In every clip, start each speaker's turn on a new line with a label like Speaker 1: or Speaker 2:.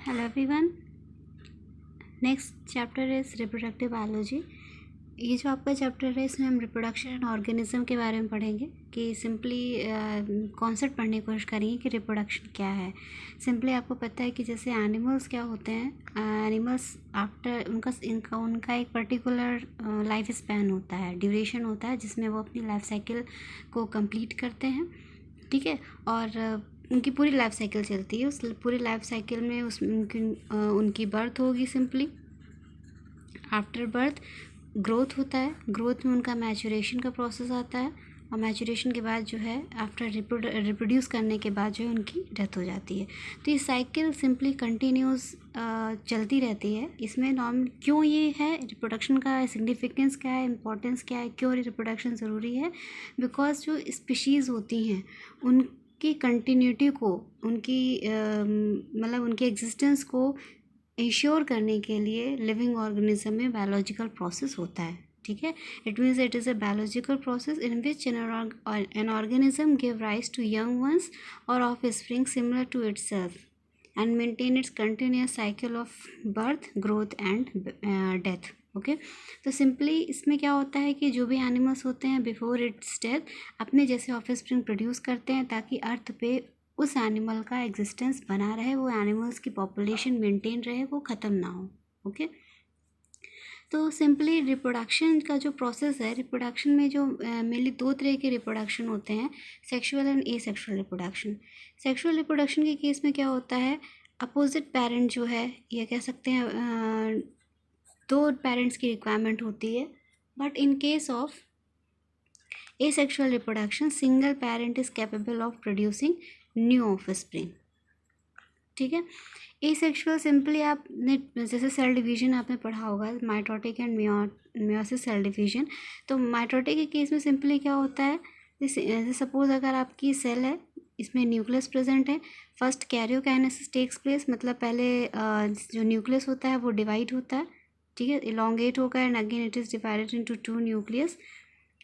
Speaker 1: Hello everyone. Next chapter is reproductive biology. ये जो आपका चैप्टर है इसमें हम रिप्रोडक्शन एंड ऑर्गेनिज्म के बारे में पढ़ेंगे कि सिंपली कॉन्सेप्ट पढ़ने की कोशिश करेंगे कि रिप्रोडक्शन क्या है। सिंपली आपको पता है कि जैसे एनिमल्स क्या होते हैं, एनिमल्स आफ्टर उनका एक पर्टिकुलर लाइफ स्पैन होता है, ड्यूरेशन होता है जिसमें वो अपनी लाइफ साइकिल को कंप्लीट करते हैं, ठीक है। और उनकी पूरी लाइफ साइकिल चलती है। उस पूरी लाइफ साइकिल में उनकी बर्थ होगी। सिंपली आफ्टर बर्थ ग्रोथ होता है। ग्रोथ में उनका मैचुरेशन का प्रोसेस आता है और मैचुरेशन के बाद जो है आफ्टर रिप्रोड्यूस करने के बाद जो है उनकी डेथ हो जाती है। तो ये साइकिल सिंपली कंटिन्यूस चलती रहती है। इसमें नॉर्मल क्यों ये है, रिप्रोडक्शन का सिग्निफिकेंस क्या है, इंपॉर्टेंस क्या है, क्यों रिप्रोडक्शन ज़रूरी है? बिकॉज जो स्पीशीज़ होती हैं उनकी कंटिन्यूटी को, उनकी मतलब उनके एग्जिस्टेंस को इंश्योर करने के लिए लिविंग ऑर्गेनिज्म में बायोलॉजिकल प्रोसेस होता है, ठीक है। It means it is a biological process in which an organism give rise to young ones or offspring similar to itself and maintain its continuous cycle of birth, growth and death. Okay, तो simply इसमें क्या होता है कि जो भी animals होते हैं बिफोर इट्स डेथ अपने जैसे ऑफ स्प्रिंग प्रोड्यूस करते हैं ताकि अर्थ पे उस एनिमल का एग्जिस्टेंस बना रहे, वो एनिमल्स की पॉपुलेशन मेंटेन रहे, वो ख़त्म ना हो। ओके, तो सिंपली रिप्रोडक्शन का जो प्रोसेस है, रिप्रोडक्शन में जो मेनली दो तरह के रिप्रोडक्शन होते हैं, sexual and asexual reproduction. Sexual reproduction के केस में क्या होता है, अपोजिट पेरेंट जो है, ये कह सकते हैं दो पेरेंट्स की रिक्वायरमेंट होती है। But in case of asexual reproduction single parent is capable of producing new offspring, ठीक है। एसेक्सुअल सिंपली आपने जैसे सेल डिवीजन आपने पढ़ा होगा, mitotic and meiosis cell division. तो माइटोटिक के केस में सिंपली क्या होता है, जैसे सपोज अगर आपकी सेल है, इसमें न्यूक्लियस प्रेजेंट है, फर्स्ट कैरियोकाइनेसिस टेक्स प्लेस, मतलब पहले जो न्यूक्लियस होता है वो डिवाइड होता है, ठीक है, इलोंगेट होगा and again it is divided into two nucleus,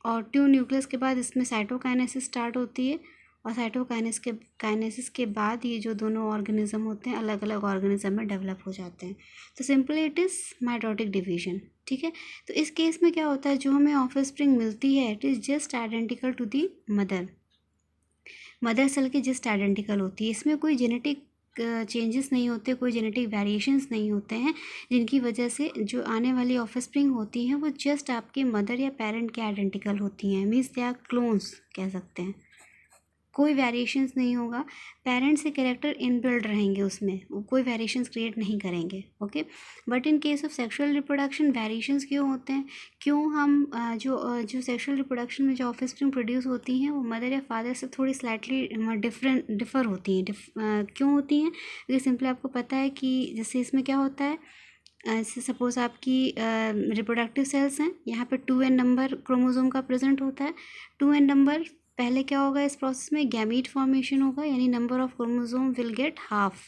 Speaker 1: और टू न्यूक्लियस के बाद इसमें साइटोकाइनेसिस स्टार्ट होती है, और साइटोकाइनेसिस के बाद ये जो दोनों ऑर्गेनिज्म होते हैं अलग अलग ऑर्गेनिज्म में डेवलप हो जाते हैं। तो simply it is mitotic division, ठीक है। तो इस केस में क्या होता है, जो हमें ऑफस्प्रिंग मिलती है it is just identical to the mother cell की, जस्ट आइडेंटिकल होती है। इसमें कोई जेनेटिक चेंजेस नहीं होते, कोई जेनेटिक वेरिएशंस नहीं होते हैं, जिनकी वजह से जो आने वाली ऑफस्प्रिंग होती हैं वो जस्ट आपके मदर या पेरेंट के आइडेंटिकल होती हैं। मीन्स दे आर क्लोन्स कह सकते हैं, कोई वेरिएशंस नहीं होगा। पेरेंट्स के कैरेक्टर इनबिल्ड रहेंगे, उसमें वो कोई वेरिएशंस क्रिएट नहीं करेंगे। Okay, but in case of sexual reproduction variations क्यों होते हैं, क्यों हम जो सेक्सुअल रिप्रोडक्शन में जो ऑफस्प्रिंग प्रोड्यूस होती हैं वो मदर या फादर से थोड़ी स्लाइटली डिफर होती हैं। क्यों होती हैं, क्योंकि सिंपली आपको पता है कि जैसे इसमें क्या होता है, ऐसे सपोज आपकी रिप्रोडक्टिव सेल्स हैं, यहाँ पे 2n नंबर क्रोमोसोम का प्रेजेंट होता है। 2n नंबर पहले क्या होगा, इस प्रोसेस में गैमीट फॉर्मेशन होगा, यानी number of chromosome will get half,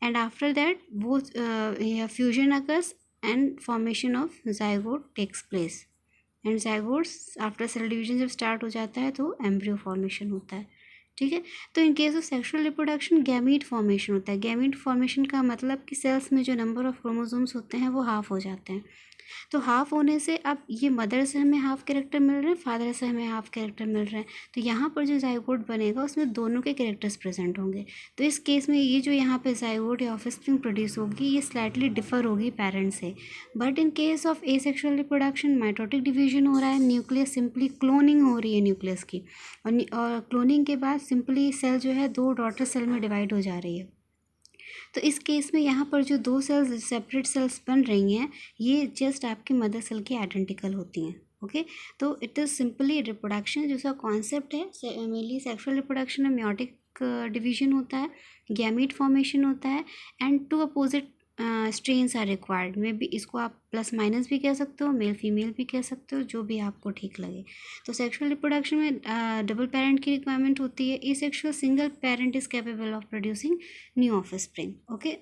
Speaker 1: and after that वो fusion occurs and formation of zygote takes place, and zygotes after cell division जब स्टार्ट हो जाता है तो एम्ब्रियो फॉर्मेशन होता है, ठीक है। तो इन case of sexual reproduction gamete formation होता है। गैमीट फॉर्मेशन का मतलब कि सेल्स में जो नंबर ऑफ क्रोमोसोम्स होते हैं वो हाफ हो जाते हैं। तो हाफ होने से अब ये मदर से हमें हाफ कैरेक्टर मिल रहे हैं, फादर से हमें हाफ कैरेक्टर मिल रहे हैं, तो यहाँ पर जो जाइगोट बनेगा उसमें दोनों के कैरेक्टर्स प्रेजेंट होंगे। तो इस केस में ये जो यहाँ पे जाइगोट या ऑफस्प्रिंग प्रोड्यूस होगी ये स्लाइटली डिफर होगी पेरेंट से। But in case of asexual reproduction mitotic division हो रहा है, न्यूक्लियस सिंपली क्लोनिंग हो रही है न्यूक्लियस की, और क्लोनिंग के बाद सिंपली सेल जो है दो डॉटर सेल में डिवाइड हो जा रही है। तो इस केस में यहाँ पर जो दो सेल्स सेपरेट सेल्स बन रही हैं ये जस्ट आपके मदर सेल की आइडेंटिकल होती हैं। ओके, तो इट इज़ सिंपली रिप्रोडक्शन जो सा कॉन्सेप्ट है, मेनली सेक्सुअल रिप्रोडक्शन में म्योटिक डिवीजन होता है, गैमीट फॉर्मेशन होता है, and two opposite strains are required. में भी इसको आप प्लस माइनस भी कह सकते हो, मेल फीमेल भी कह सकते हो, जो भी आपको ठीक लगे। तो सेक्सुअल रिप्रोडक्शन में डबल पेरेंट की रिक्वायरमेंट होती है। Asexual single parent is capable of producing new offspring. Okay,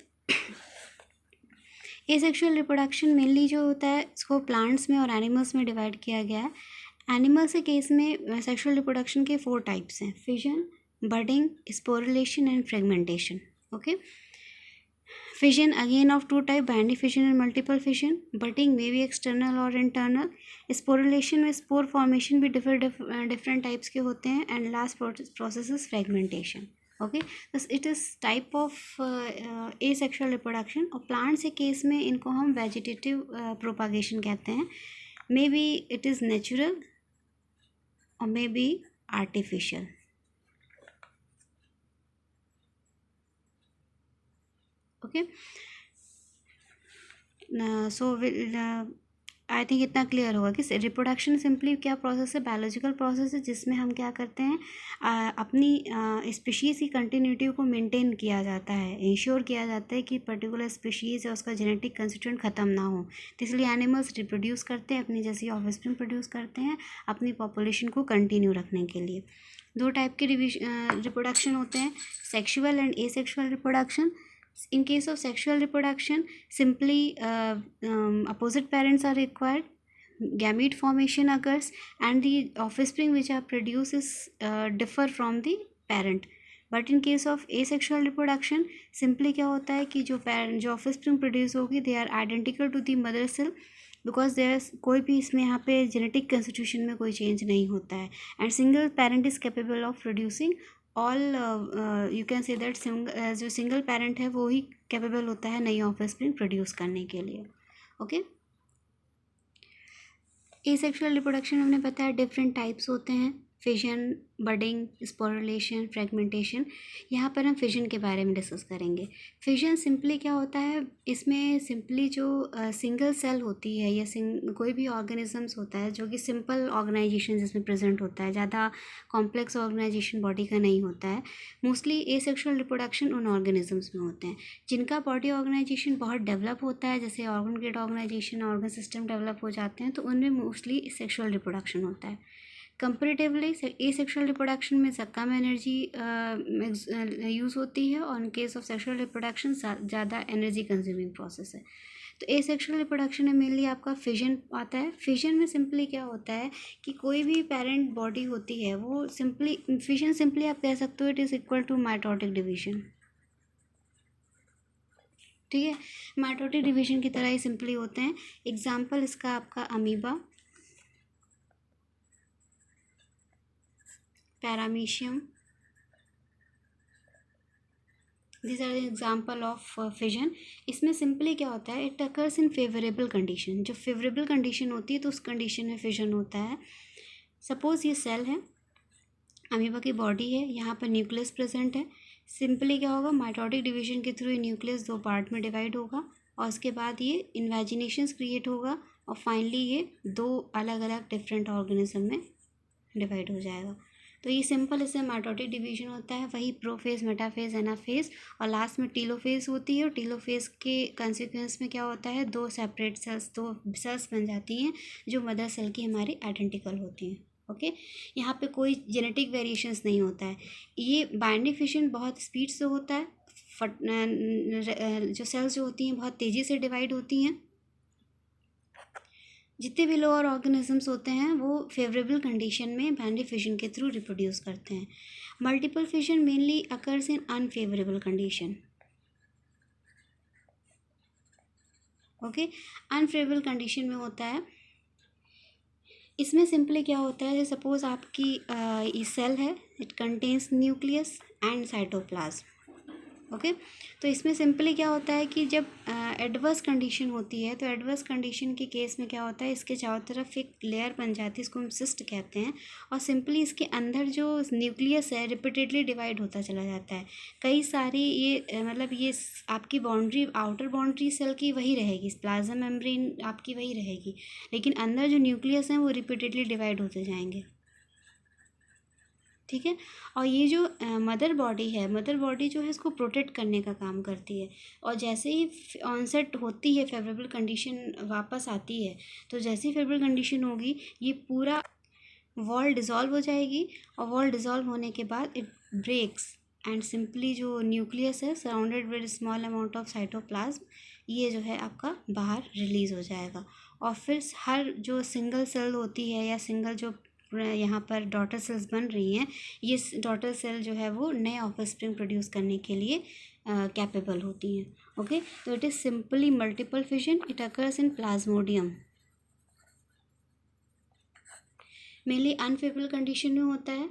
Speaker 1: asexual reproduction mainly जो होता है इसको प्लांट्स में और एनिमल्स में डिवाइड किया गया है। एनिमल्स के केस में सेक्सुअल रिप्रोडक्शन के 4 टाइप्स हैं, fission, budding, sporulation and fragmentation. Okay, Fission again of two type, binary fission and multiple fission. Budding may be external or internal. Sporulation में spore formation भी different types के होते हैं. And last process is fragmentation. Okay, बस it is type of asexual reproduction. और plants के case में इनको हम वेजिटेटिव प्रोपागेशन कहते हैं. May be it is natural or may be artificial. Okay, so I think इतना क्लियर होगा कि रिप्रोडक्शन सिंपली क्या प्रोसेस है, बायोलॉजिकल प्रोसेस है जिसमें हम क्या करते हैं, अपनी स्पीशीज़ की कंटिन्यूटी को मेंटेन किया जाता है, इंश्योर किया जाता है कि पर्टिकुलर स्पीशीज़ है उसका जेनेटिक कंस्टिट्यूएंट ख़त्म ना हो. तो इसलिए एनिमल्स रिप्रोड्यूस करते हैं, अपनी जैसी ऑफस्प्रिंग प्रोड्यूस करते हैं अपनी पॉपुलेशन को कंटिन्यू रखने के लिए. दो टाइप के रिप्रोडक्शन होते हैं, sexual and asexual reproduction. In case of sexual reproduction, simply opposite parents are required, gamete formation occurs, and the offspring which are produced is differ from the parent. But in case of asexual reproduction, simply क्या होता है कि जो offspring produce होगी they are identical to the mother cell, because there कोई भी इसमें यहाँ पे जेनेटिक कंस्टिट्यूशन में कोई चेंज नहीं होता है. And single parent is capable of producing all, you can say that जो सिंगल पेरेंट है वो ही कैपेबल होता है नई ऑफस्प्रिंग प्रोड्यूस करने के लिए. ओके, एसेक्सुअल रिप्रोडक्शन हमने बताया डिफरेंट टाइप्स होते हैं, फिजन, बडिंग, स्पोरुलेशन, फ्रेगमेंटेशन. यहाँ पर हम फिजन के बारे में डिस्कस करेंगे. फिजन सिंपली क्या होता है, इसमें सिंपली जो सिंगल सेल होती है या कोई भी ऑर्गेनिजम्स होता है जो कि सिंपल ऑर्गेनाइजेशन जिसमें प्रेजेंट होता है, ज़्यादा कॉम्प्लेक्स ऑर्गेनाइजेशन बॉडी का नहीं होता है. मोस्टली एसेक्सुअल रिप्रोडक्शन उन ऑर्गेनिजम्स में होते हैं जिनका बॉडी ऑर्गेनाइजेशन बहुत डेवलप होता है, जैसे organ grade organisation, organ system develop हो जाते हैं, तो उनमें मोस्टली सेक्सुअल रिप्रोडक्शन होता है. कंपेरेटिवली एसेक्सुअल रिप्रोडक्शन में कम एनर्जी यूज़ होती है, और इन केस ऑफ सेक्सुअल रिप्रोडक्शन ज़्यादा एनर्जी कंज्यूमिंग प्रोसेस है. तो एसेक्सुअल रिप्रोडक्शन में मेनली आपका फिजन आता है. फिजन में सिंपली क्या होता है कि कोई भी पेरेंट बॉडी होती है वो सिंपली, फिजन सिंपली आप कह सकते हो it is equal to mitotic division. ठीक है, माइटोटिक डिवीजन की तरह ही सिंपली होते हैं. एग्जाम्पल इसका आपका amoeba, paramecium, this are example of fission. इसमें सिंपली क्या होता है, it occurs in favourable condition. जो फेवरेबल कंडीशन होती है तो उस कंडीशन में फिजन होता है. सपोज़ ये सेल है, अमीबा की बॉडी है, यहाँ पर न्यूक्लियस प्रेजेंट है. सिंपली क्या होगा, माइटोटिक डिवीजन के थ्रू ये न्यूक्लियस दो पार्ट में डिवाइड होगा, और उसके बाद ये इन्वेजिनेशंस क्रिएट होगा, और फाइनली ये दो अलग अलग डिफरेंट ऑर्गेनिज्म में डिवाइड हो जाएगा. तो ये सिंपल इससे माइटोटिक डिवीजन होता है. वही प्रोफेज, मेटाफेज, एनाफेज, और लास्ट में टीलोफेज होती है. और टीलोफेज के कंसिक्वेंस में क्या होता है, दो सेपरेट सेल्स, दो सेल्स बन जाती हैं जो मदर सेल की हमारी आइडेंटिकल होती हैं. ओके, यहाँ पे कोई जेनेटिक वेरिएशंस नहीं होता है. ये बाइनरी फिशन बहुत स्पीड से होता है. जो सेल्स जो होती हैं बहुत तेज़ी से डिवाइड होती हैं. जितने भी लोअर ऑर्गेनिजम्स होते हैं वो फेवरेबल कंडीशन में बाइनरी फिशन के थ्रू रिप्रोड्यूस करते हैं. Multiple fission mainly occurs in unfavourable condition. Okay, unfavourable condition में होता है. इसमें सिंपली क्या होता है, सपोज आपकी ये सेल है, it contains nucleus and cytoplasm. Okay, तो इसमें सिंपली क्या होता है कि जब एडवर्स कंडीशन होती है, तो एडवर्स कंडीशन के केस में क्या होता है, इसके चारों तरफ एक लेयर बन जाती है, इसको हम सिस्ट कहते हैं. और सिंपली इसके अंदर जो न्यूक्लियस है रिपीटेडली डिवाइड होता चला जाता है. कई सारी ये मतलब ये आपकी बाउंड्री, आउटर बाउंड्री सेल की वही रहेगी, प्लाज्मा मेम्ब्रेन आपकी वही रहेगी, लेकिन अंदर जो न्यूक्लियस हैं वो रिपीटेडली डिवाइड होते जाएंगे. ठीक है, और ये जो मदर बॉडी है, मदर बॉडी जो है इसको प्रोटेक्ट करने का काम करती है. और जैसे ही ऑनसेट होती है, फेवरेबल कंडीशन वापस आती है, तो जैसे ही फेवरेबल कंडीशन होगी ये पूरा वॉल डिज़ोल्व हो जाएगी. और वॉल डिज़ोल्व होने के बाद इट ब्रेक्स, एंड सिंपली जो न्यूक्लियस है surrounded with small amount of cytoplasm, ये जो है आपका बाहर रिलीज़ हो जाएगा. और फिर हर जो सिंगल सेल होती है या सिंगल जो यहाँ पर डॉटर सेल्स बन रही हैं, ये डॉटर सेल जो है वो नए ऑफस्प्रिंग प्रोड्यूस करने के लिए कैपेबल होती हैं. ओके, तो it is simply multiple fission. It occurs in Plasmodium. Mainly unfavourable condition में होता है.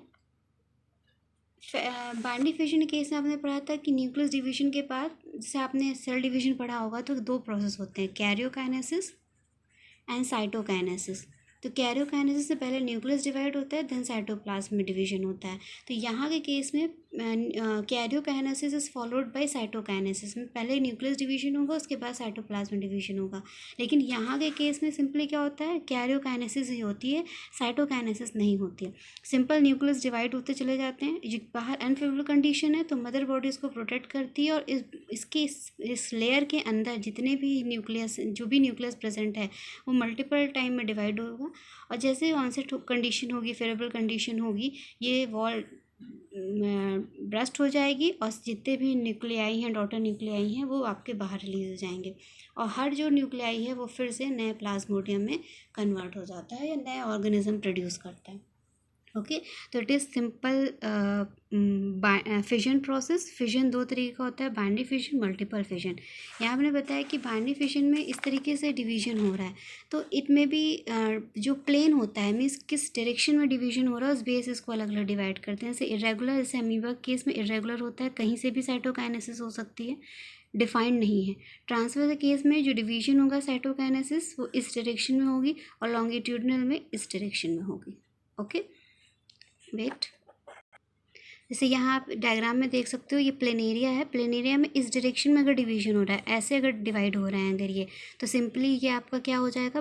Speaker 1: बाइनरी फिशन केस में आपने पढ़ा था कि न्यूक्लियस डिवीजन के बाद, जैसे आपने सेल डिवीजन पढ़ा होगा, तो 2 प्रोसेस होते हैं, कैरियोकाइनेसिस एंड साइटोकाइनेसिस. तो कैरियोकाइनेसिस से पहले न्यूक्लियस डिवाइड होता है, देन साइटोप्लाज्म में डिवीजन होता है. तो यहाँ के केस में karyokinesis is followed by cytokinesis. में पहले न्यूक्लियस डिवीजन होगा, उसके बाद साइटोप्लाज्म डिवीजन होगा. लेकिन यहाँ के केस में सिंपली क्या होता है, कैरियोकाइनेसिस ही होती है, साइटोकाइनेसिस नहीं होती है. सिंपल न्यूक्लियस डिवाइड होते चले जाते हैं. जो बाहर अनफेवरेबल कंडीशन है, तो मदर बॉडी इसको प्रोटेक्ट करती है, और इसके इस लेयर के अंदर जितने भी न्यूक्लियस, जो भी न्यूक्लियस प्रेजेंट है, वो मल्टीपल टाइम में डिवाइड होगा. और जैसे ऑनसेट कंडीशन होगी, फेवरेबल कंडीशन होगी, ये वॉल ब्रस्ट हो जाएगी, और जितने भी न्यूक्लियाई हैं, डॉटर न्यूक्लियाई हैं, वो आपके बाहर रिलीज हो जाएंगे. और हर जो न्यूक्लियाई है वो फिर से नए प्लाज्मोडियम में कन्वर्ट हो जाता है, या नए ऑर्गेनिज्म प्रोड्यूस करता है. ओके, तो it is simple fission process. Fission 2 तरीके का होता है, बाइनरी फिजन, मल्टीपल फिजन. यहाँ हमने बताया कि बाइनरी फिजन में इस तरीके से डिवीजन हो रहा है, तो इट में भी जो प्लेन होता है, मीन्स किस डायरेक्शन में डिवीजन हो रहा है, उस बेस इसको अलग अलग डिवाइड करते हैं. जैसे इरेगुलर, जैसे अमीबा केस में इरेगुलर होता है, कहीं से भी साइटोकाइनेसिस हो सकती है, डिफाइंड नहीं है. ट्रांसफर केस में जो डिवीजन होगा साइटोकाइनेसिस, वो इस डायरेक्शन में होगी, और लॉन्गिट्यूडनल में इस डायरेक्शन में होगी. Okay, wait. जैसे यहाँ आप डायग्राम में देख सकते हो, ये प्लेन एरिया है. प्लेन एरिया में इस डायरेक्शन में अगर डिवीजन हो रहा है, ऐसे अगर डिवाइड हो रहे हैं अगर ये, तो सिंपली ये आपका क्या हो जाएगा,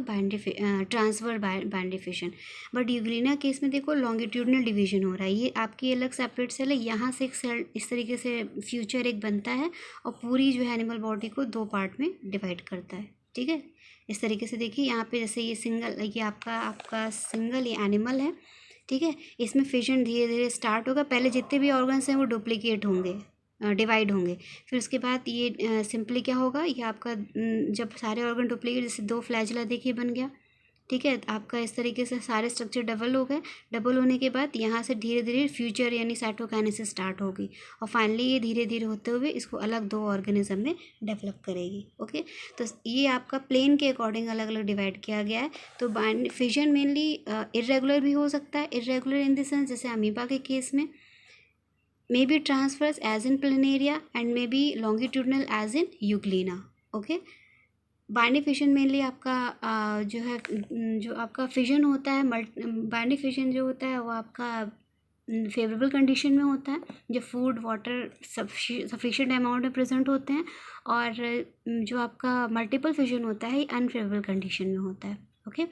Speaker 1: transfer binary fission. But Euglena case में देखो लॉन्गिट्यूडनल डिवीजन हो रहा है. ये आपकी अलग सेपरेट सेल है, यहाँ से एक सेल इस तरीके से फ्यूचर एक बनता है, और पूरी जो है एनिमल बॉडी को 2 पार्ट में डिवाइड करता है. ठीक है, इस तरीके से देखिए यहाँ पे, जैसे ये सिंगल, ये आपका सिंगल ये एनिमल है. ठीक है, इसमें फिजन धीरे धीरे स्टार्ट होगा. पहले जितने भी ऑर्गन्स हैं वो डुप्लीकेट होंगे, डिवाइड होंगे. फिर उसके बाद ये सिंपली क्या होगा, ये आपका जब सारे ऑर्गन डुप्लीकेट, जैसे 2 फ्लैजिला देखिए बन गया. ठीक है, आपका इस तरीके से सारे स्ट्रक्चर डबल हो गए. डबल होने के बाद यहाँ से धीरे धीरे फ्यूचर यानी साइटोकाइनेसिस स्टार्ट होगी, और फाइनली ये धीरे धीरे होते हुए इसको अलग 2 ऑर्गेनिज्म में डेवलप करेगी. ओके, तो ये आपका प्लेन के अकॉर्डिंग अलग अलग डिवाइड किया गया है. तो फिजन मेनली इरेगुलर भी हो सकता है. इरेगुलर इन द सेंस, जैसे अमीबा के केस में may be transverse as in planaria, and may be longitudinal as in euglena. Okay, binary fission mainly आपका जो है, जो आपका फिजन होता है, बाइनरी फिशन जो होता है वो आपका फेवरेबल कंडीशन में होता है, जब फूड वाटर सफिशिएंट अमाउंट में प्रेजेंट होते हैं. और जो आपका मल्टीपल फिजन होता है, ये अनफेवरेबल कंडीशन में होता है. Okay,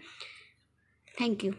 Speaker 1: thank you.